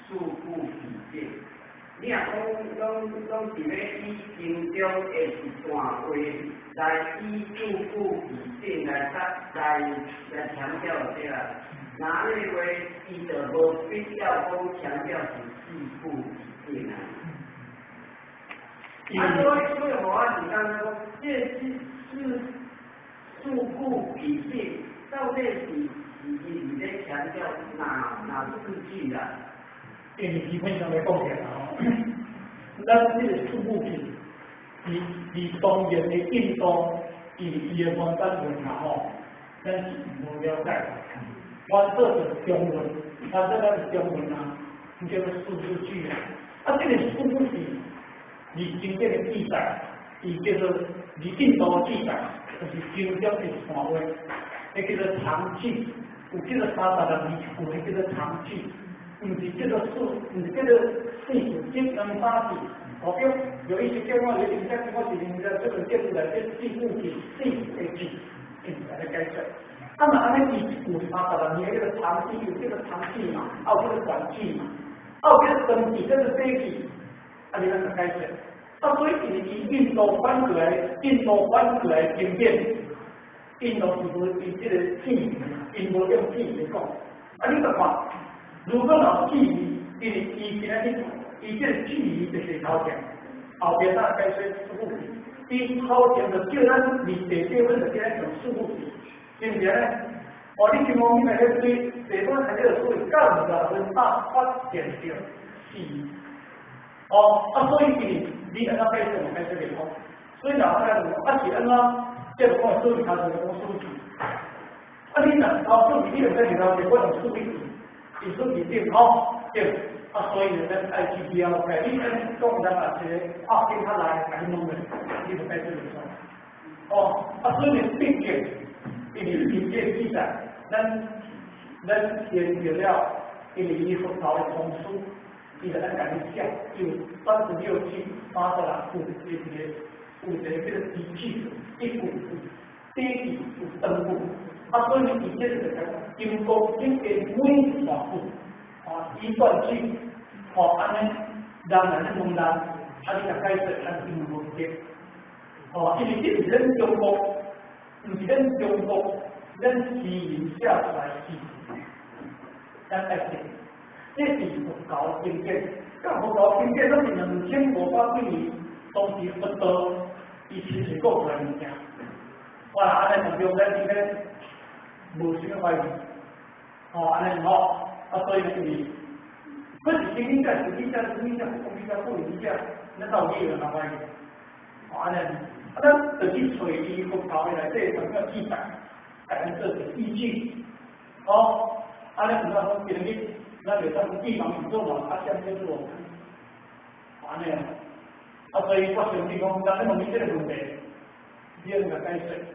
事故体验。你若拢是要以经中的一段话来以事故体验来强调这啦。哪类为伊就无必要讲强调是事故体验啊。所以我是刚刚讲，这是事故体验，到底是在强调哪四句啦？对你基本上来讲起来咱这个事故品，是当然的运动，伊的原单文啦吼，咱是无了解。我做的中文，这是中文啊，叫做数字句啊。这个数字是历经这个记载，伊叫做历印度记载，就是经中的单位，迄叫做长句，有叫做32字，有迄叫做长句，唔是叫做唔是叫做40字、30字。代表有一些叫我，有一些叫我是人家这个叫出来这40字、40字，来解释。那么安尼伊有32字，迄个长句，有这个长句嘛，有这个短句嘛，有这个短句，这个短句，你怎么解释？所以以印度翻过来经典，印度是无以这个字，因无用字来讲。你就看，如果有字义，伊今仔日伊这个字义就是头前，后边咱解释事故题，伊头前就叫咱第8份就叫咱用事故题，是不是咧？你今后面来对第8份就属于干分发现着字。所以你安怎解释就解释袂通，所以人家讲，是安怎，这就讲数字头前讲数字，你若搞数字，你就在里头就我用数字，是数字点对，所以呢，咱爱去标开，你讲咱啊这个跟他来改弄的，你就解释袂通。所以呢，毕竟因这记载，咱研究了，因为伊佛教的通书。伊就咱家己写，有36句、36句，有一个叫做第句，一句第一句有长句，所以伊这个经过经过每一段句，一段句，安尼人问咱，你就解释咱英文的，因为这是咱中国，唔是咱中国，咱自然写出来字，咱爱写。这是佛教经典，佛教经典都是2500几年，当时佛道伊其实讲出来物件。安尼就用咱应该无什么怀疑，安尼好，所以就是，可是经典实际上不理解，那到底有哪怀疑？安尼，咱就去找伊佛教的内底什么记载，咱做个依据，安尼唔好讲别日。咱就当地方宇宙嘛，相对是我们，安尼所以我相信讲，咱问你这个问题，你要个解释，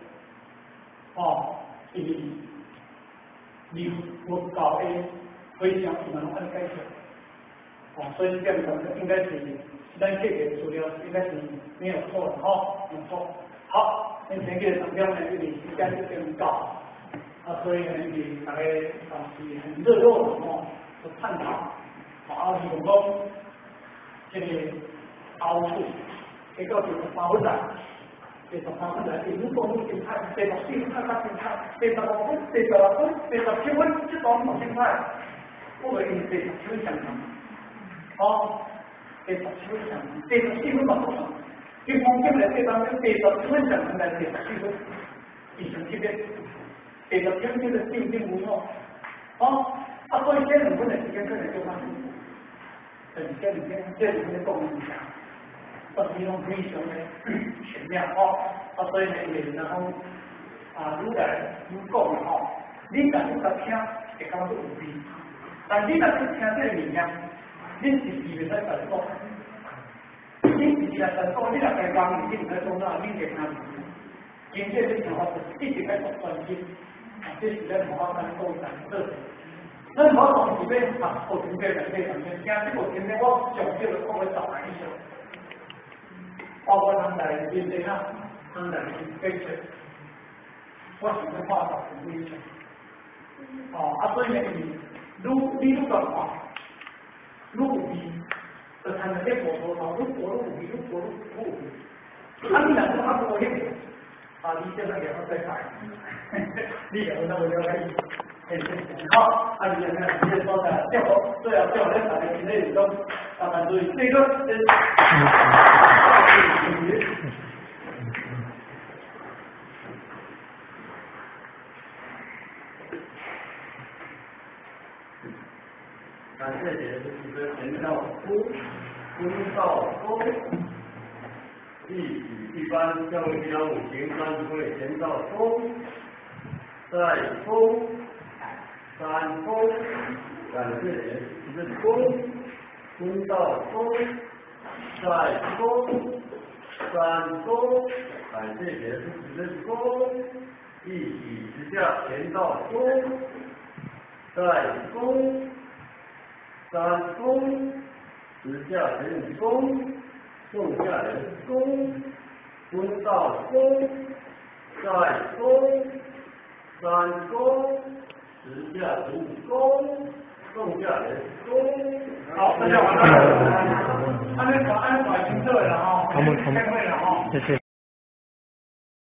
因为你佛教的非常不能按解释，所以这样讲应该是咱这个资料应该是没有错的，没错。好，今天这个长标呢，这里时间就更高，所以呢，大家是很热络的探讨，是讲这个凹处，这个就是包仔，这个包仔，如果你心态，这个心态较心态，这个分，这个分，这个7分，这种心态，不会因这个7分相同，这个7分相同，这个4分嘛不同，一方面来这当中，这个7分相同来这个4分，以前这边，这个7分的定无用，所以这2分的时间可能就发生，这里面的功能强，是用非常的全面所以呢，然后如来如讲的你若你听，会感觉有味，但你若去听这个物件，你是袂使白讲，你是来白讲，你若白讲，你唔使讲哪，你就听唔到。今天这讲法就是一直在做专心，这是咱文化上构成的。咱好讲是要学今天来对上面，听这个今天我上少了讲要10来以上，包括咱来面对咱来解释，我是要画到很危险。所以呢，你如果看，入皮，就参在这佛陀头，入佛入皮，入佛入皮。啊，你两个阿婆迄个，啊，你这个也要再改，你两个那个要改。好，啊，你看，你这说的，最后在大家今天中，反对这个。感谢解释的前到夫，公到公，一举一般教育教五行三会前到公，在公，三公，感谢解释的公，公到公，在公，三公，感谢解释的公，一举之下前到公，在公。三公，时下人公，众下人公，公到公，在公，三公，时下人公，众下人公。好，大家完了。按照清楚了哈，开会了哈。谢谢。